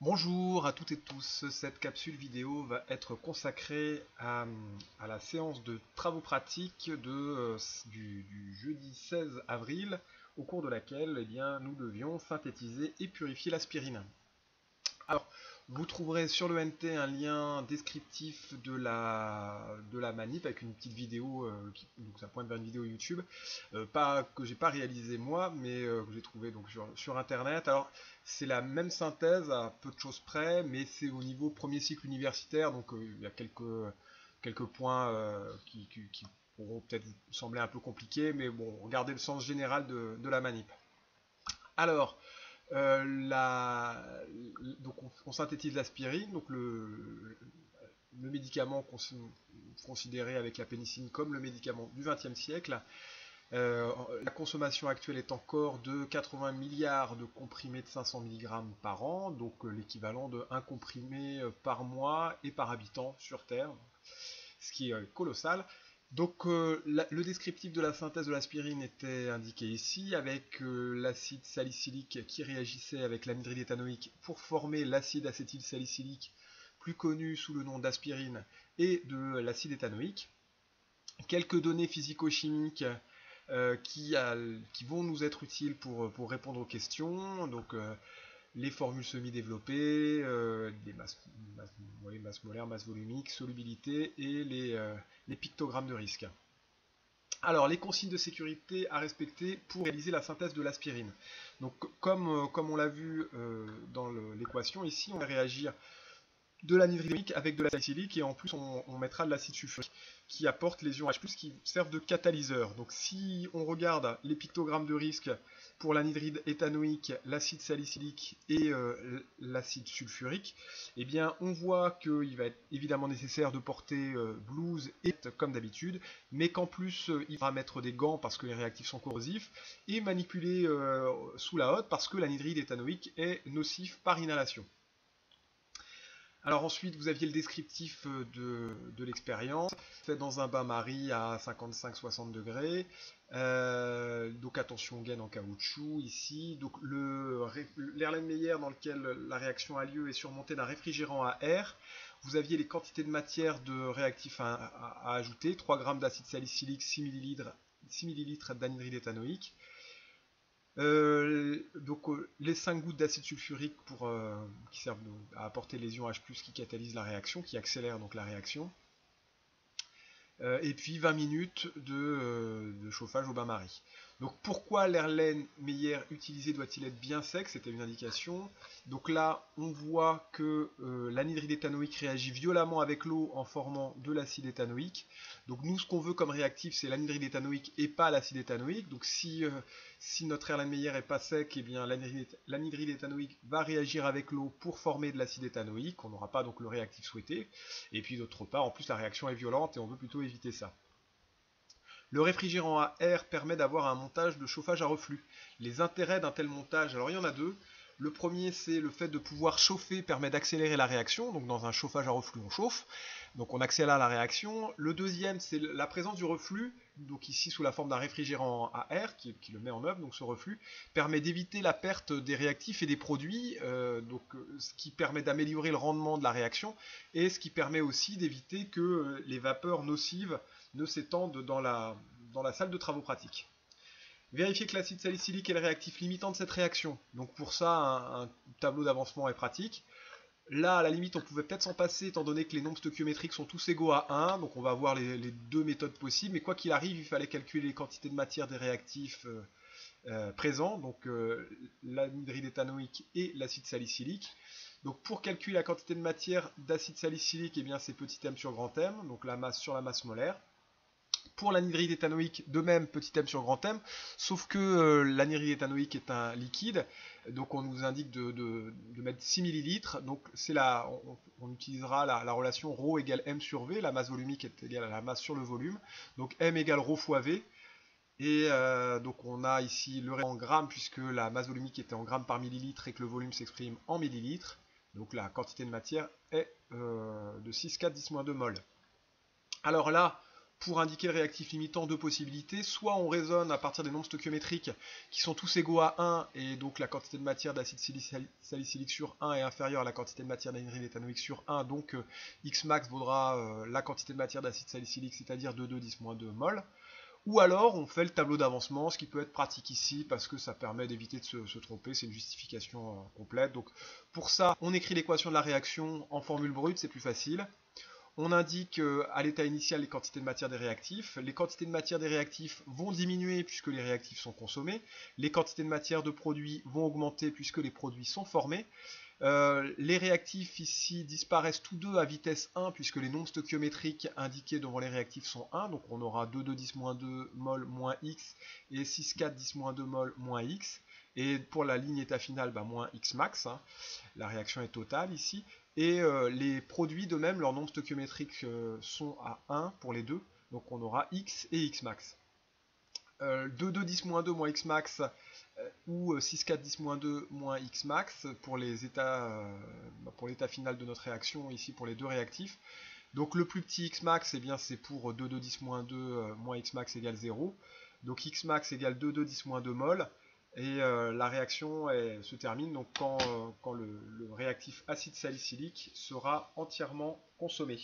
Bonjour à toutes et tous, cette capsule vidéo va être consacrée à la séance de travaux pratiques du jeudi 16 avril, au cours de laquelle nous devions synthétiser et purifier l'aspirine. Alors, vous trouverez sur le NT un lien descriptif de la manip avec une petite vidéo, donc ça pointe vers une vidéo YouTube, pas que j'ai pas réalisé moi, mais que j'ai trouvé donc sur internet. Alors, c'est la même synthèse à peu de choses près, mais c'est au niveau premier cycle universitaire, donc il y a quelques points qui pourront peut-être vous sembler un peu compliqués, mais bon, regardez le sens général de la manip. Alors, donc on synthétise l'aspirine, donc le médicament considéré avec la pénicilline comme le médicament du XXe siècle. La consommation actuelle est encore de 80 milliards de comprimés de 500 mg par an, donc l'équivalent de 1 comprimé par mois et par habitant sur Terre, ce qui est colossal. Donc le descriptif de la synthèse de l'aspirine était indiqué ici, avec l'acide salicylique qui réagissait avec l'anhydride éthanoïque pour former l'acide acétylsalicylique, plus connu sous le nom d'aspirine, et de l'acide éthanoïque. Quelques données physico-chimiques qui vont nous être utiles pour répondre aux questions. Donc les formules semi-développées, des masses molaires, masse volumique, solubilité et les pictogrammes de risque. Alors, les consignes de sécurité à respecter pour réaliser la synthèse de l'aspirine. Donc, comme on l'a vu dans l'équation, ici, on va réagir de l'anhydride avec de l'acide salicylique et en plus on mettra de l'acide sulfurique qui apporte les ions H+, qui servent de catalyseur. Donc si on regarde les pictogrammes de risque pour l'anhydride éthanoïque, l'acide salicylique et l'acide sulfurique, eh bien on voit qu'il va être évidemment nécessaire de porter blouse et comme d'habitude, mais qu'en plus il faudra mettre des gants parce que les réactifs sont corrosifs et manipuler sous la hotte parce que l'anhydride éthanoïque est nocif par inhalation. Alors ensuite, vous aviez le descriptif de l'expérience, fait dans un bain-marie à 55-60 degrés. Donc attention gaine en caoutchouc ici. Donc l'Erlenmeyer dans lequel la réaction a lieu est surmonté d'un réfrigérant à air. Vous aviez les quantités de matière de réactifs à ajouter, 3 g d'acide salicylique, 6 ml d'anhydride éthanoïque. Les 5 gouttes d'acide sulfurique qui servent à apporter les ions H+, qui catalysent la réaction, qui accélèrent donc la réaction. Et puis 20 minutes de chauffage au bain-marie. Donc pourquoi l'Erlenmeyer utilisé doit-il être bien sec? C'était une indication. Donc là, on voit que l'anhydride éthanoïque réagit violemment avec l'eau en formant de l'acide éthanoïque. Donc nous, ce qu'on veut comme réactif, c'est l'anhydride éthanoïque et pas l'acide éthanoïque. Donc si notre Erlenmeyer est pas sec, eh bien l'anhydride éthanoïque va réagir avec l'eau pour former de l'acide éthanoïque. On n'aura pas donc le réactif souhaité. Et puis d'autre part, en plus la réaction est violente et on veut plutôt éviter ça. Le réfrigérant à air permet d'avoir un montage de chauffage à reflux. Les intérêts d'un tel montage, alors il y en a deux. Le premier, c'est le fait de pouvoir chauffer permet d'accélérer la réaction. Donc dans un chauffage à reflux, on chauffe. Donc on accélère la réaction. Le deuxième, c'est la présence du reflux. Donc ici sous la forme d'un réfrigérant à air qui le met en œuvre. Donc ce reflux permet d'éviter la perte des réactifs et des produits. Ce qui permet d'améliorer le rendement de la réaction. Et ce qui permet aussi d'éviter que les vapeurs nocives ne s'étendent dans la salle de travaux pratiques. Vérifier que l'acide salicylique est le réactif limitant de cette réaction. Donc pour ça, un tableau d'avancement est pratique. Là, à la limite, on pouvait peut-être s'en passer, étant donné que les nombres stoichiométriques sont tous égaux à 1. Donc on va avoir les deux méthodes possibles. Mais quoi qu'il arrive, il fallait calculer les quantités de matière des réactifs présents, donc l'anhydride éthanoïque et l'acide salicylique. Donc pour calculer la quantité de matière d'acide salicylique, eh bien c'est petit m sur grand M, donc la masse sur la masse molaire. Pour l'anhydride éthanoïque, de même, petit m sur grand M, sauf que l'anhydride éthanoïque est un liquide, donc on nous indique de mettre 6 ml, donc on utilisera la relation ρ égale m sur V, la masse volumique est égale à la masse sur le volume, donc m égale ρ fois V, et donc on a ici le en grammes, puisque la masse volumique était en grammes par millilitre et que le volume s'exprime en millilitres, donc la quantité de matière est de 6,4 10-2 mol. Alors là, pour indiquer le réactif limitant, deux possibilités. Soit on raisonne à partir des nombres stoichiométriques qui sont tous égaux à 1, et donc la quantité de matière d'acide salicylique sur 1 est inférieure à la quantité de matière d'anhydride éthanoïque sur 1, donc X max vaudra la quantité de matière d'acide salicylique, c'est-à-dire 2,2 mol. Ou alors on fait le tableau d'avancement, ce qui peut être pratique ici parce que ça permet d'éviter de se tromper, c'est une justification complète. Donc pour ça, on écrit l'équation de la réaction en formule brute, c'est plus facile. On indique à l'état initial les quantités de matière des réactifs. Les quantités de matière des réactifs vont diminuer puisque les réactifs sont consommés. Les quantités de matière de produits vont augmenter puisque les produits sont formés. Les réactifs ici disparaissent tous deux à vitesse 1 puisque les nombres stoichiométriques indiqués devant les réactifs sont 1. Donc on aura 2,2 mol moins X et 6,4 mol moins X. Et pour la ligne état final, moins X max. Hein. La réaction est totale ici. Et les produits de même, leurs nombres stoichiométriques sont à 1 pour les deux. Donc on aura X et X max. 2,2 moins X max ou 6,4 moins X max pour les états, pour l'état final de notre réaction, ici pour les deux réactifs. Donc le plus petit X max, eh bien, c'est pour 2,2 moins X max égale 0. Donc X max égale 2,2 mol. Et la réaction se termine donc quand le réactif acide salicylique sera entièrement consommé.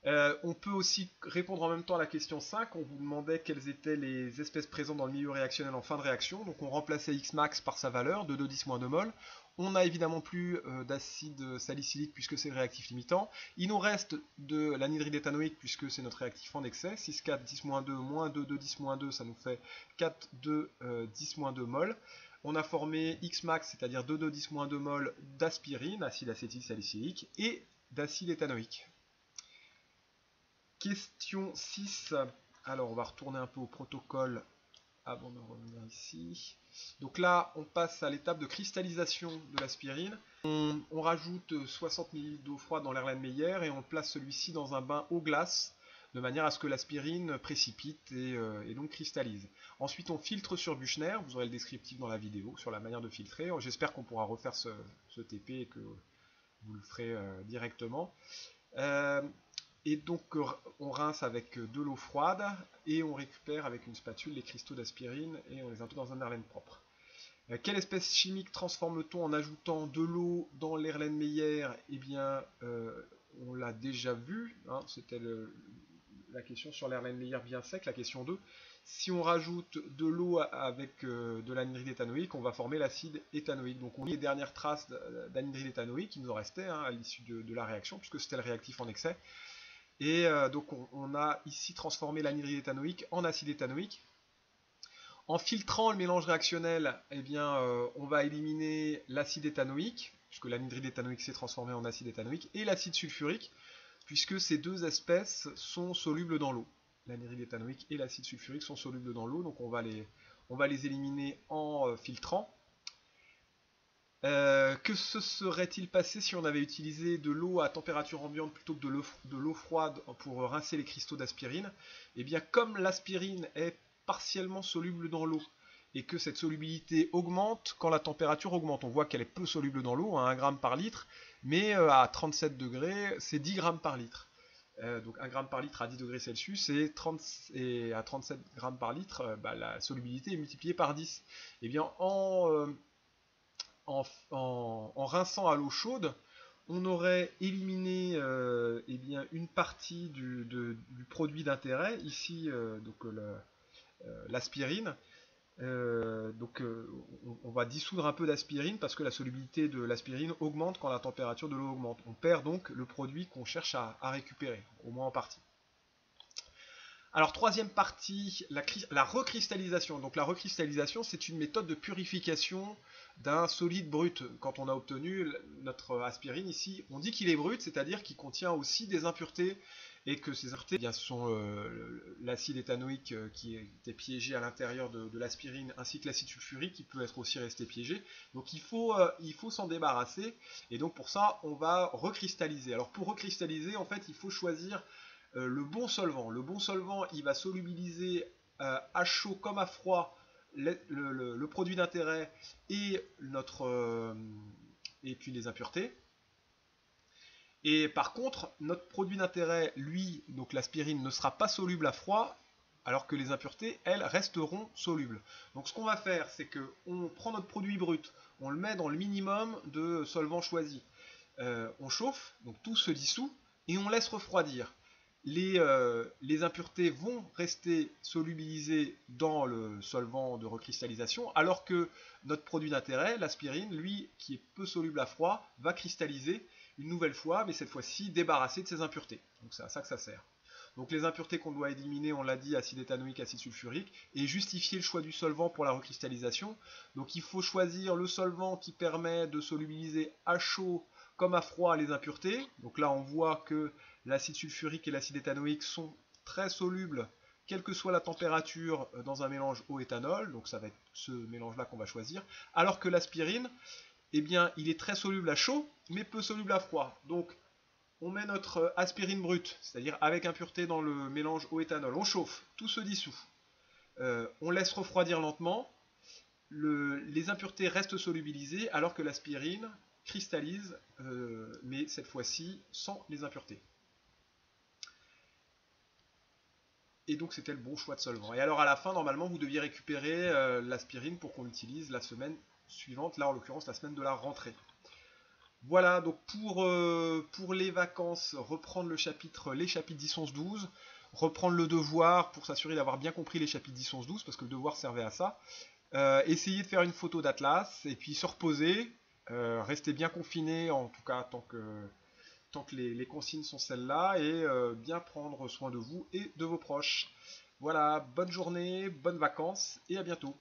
On peut aussi répondre en même temps à la question 5. On vous demandait quelles étaient les espèces présentes dans le milieu réactionnel en fin de réaction. Donc on remplaçait X max par sa valeur, 2,2 mol. On n'a évidemment plus d'acide salicylique puisque c'est le réactif limitant. Il nous reste de l'anhydride éthanoïque puisque c'est notre réactif en excès. 6,4 moins 2,2 ça nous fait 4,2 mol. On a formé X max, c'est-à-dire 2,2 mol d'aspirine, acide acétylsalicylique, et d'acide éthanoïque. Question 6. Alors, on va retourner un peu au protocole avant de revenir ici. Donc là, on passe à l'étape de cristallisation de l'aspirine. On rajoute 60 ml d'eau froide dans l'Erlenmeyer et on place celui-ci dans un bain eau glace de manière à ce que l'aspirine précipite et donc cristallise. Ensuite, on filtre sur Buchner. Vous aurez le descriptif dans la vidéo sur la manière de filtrer. J'espère qu'on pourra refaire ce TP et que vous le ferez directement. Et donc on rince avec de l'eau froide et on récupère avec une spatule les cristaux d'aspirine et on les intègre dans un Erlen propre. Quelle espèce chimique transforme-t-on en ajoutant de l'eau dans l'Erlenmeyer? Eh bien, on l'a déjà vu, hein, c'était la question sur l'Erlenmeyer bien sec, la question 2. Si on rajoute de l'eau avec de l'anhydride éthanoïque, on va former l'acide éthanoïque. Donc on lit les dernières traces d'anhydride éthanoïque qui nous en restaient à l'issue de la réaction, puisque c'était le réactif en excès. Et donc on a ici transformé l'anhydride éthanoïque en acide éthanoïque. En filtrant le mélange réactionnel, eh bien, on va éliminer l'acide éthanoïque, puisque l'anhydride éthanoïque s'est transformé en acide éthanoïque, et l'acide sulfurique, puisque ces deux espèces sont solubles dans l'eau. L'anhydride éthanoïque et l'acide sulfurique sont solubles dans l'eau, donc on va les éliminer en filtrant. Que se serait-il passé si on avait utilisé de l'eau à température ambiante plutôt que de l'eau froide pour rincer les cristaux d'aspirine? Eh bien, comme l'aspirine est partiellement soluble dans l'eau et que cette solubilité augmente quand la température augmente, on voit qu'elle est peu soluble dans l'eau, à 1 g par litre, mais à 37 degrés, c'est 10 g par litre. Donc 1 g par litre à 10 degrés Celsius et à 37 g par litre, la solubilité est multipliée par 10. Eh bien, en rinçant à l'eau chaude, on aurait éliminé eh bien, une partie du produit d'intérêt, ici l'aspirine. On va dissoudre un peu d'aspirine parce que la solubilité de l'aspirine augmente quand la température de l'eau augmente. On perd donc le produit qu'on cherche à récupérer, au moins en partie. Alors troisième partie, la recristallisation. Donc la recristallisation, c'est une méthode de purification d'un solide brut. Quand on a obtenu notre aspirine ici, on dit qu'il est brut, c'est-à-dire qu'il contient aussi des impuretés et que ces impuretés sont l'acide éthanoïque qui était piégé à l'intérieur de l'aspirine ainsi que l'acide sulfurique qui peut être aussi resté piégé. Donc il faut s'en débarrasser et donc pour ça on va recristalliser. Alors pour recristalliser, en fait, il faut choisir le bon solvant. Le bon solvant, il va solubiliser à chaud comme à froid le produit d'intérêt et puis les impuretés. Et par contre, notre produit d'intérêt, lui, donc l'aspirine, ne sera pas soluble à froid, alors que les impuretés, elles, resteront solubles. Donc ce qu'on va faire, c'est qu'on prend notre produit brut, on le met dans le minimum de solvant choisi. On chauffe, donc tout se dissout, et on laisse refroidir. Les impuretés vont rester solubilisées dans le solvant de recristallisation, alors que notre produit d'intérêt, l'aspirine, lui, qui est peu soluble à froid, va cristalliser une nouvelle fois, mais cette fois-ci débarrassé de ses impuretés. Donc c'est à ça que ça sert. Donc les impuretés qu'on doit éliminer, on l'a dit, acide éthanoïque, acide sulfurique, et justifier le choix du solvant pour la recristallisation. Donc il faut choisir le solvant qui permet de solubiliser à chaud comme à froid les impuretés. Donc là on voit que l'acide sulfurique et l'acide éthanoïque sont très solubles, quelle que soit la température, dans un mélange eau éthanol. Donc ça va être ce mélange-là qu'on va choisir. Alors que l'aspirine, eh bien, il est très soluble à chaud, mais peu soluble à froid. Donc on met notre aspirine brute, c'est-à-dire avec impureté dans le mélange eau éthanol. On chauffe, tout se dissout. On laisse refroidir lentement. Les impuretés restent solubilisées alors que l'aspirine cristallise, mais cette fois-ci sans les impuretés. Et donc c'était le bon choix de solvant. Et alors à la fin, normalement, vous deviez récupérer l'aspirine pour qu'on l'utilise la semaine suivante, là en l'occurrence la semaine de la rentrée. Voilà, donc pour les vacances, reprendre les chapitres 10, 11, 12, reprendre le devoir pour s'assurer d'avoir bien compris les chapitres 10, 11, 12, parce que le devoir servait à ça. Essayer de faire une photo d'Atlas, et puis se reposer, rester bien confiné, en tout cas tant que les consignes sont celles-là, et bien prendre soin de vous et de vos proches. Voilà, bonne journée, bonnes vacances, et à bientôt.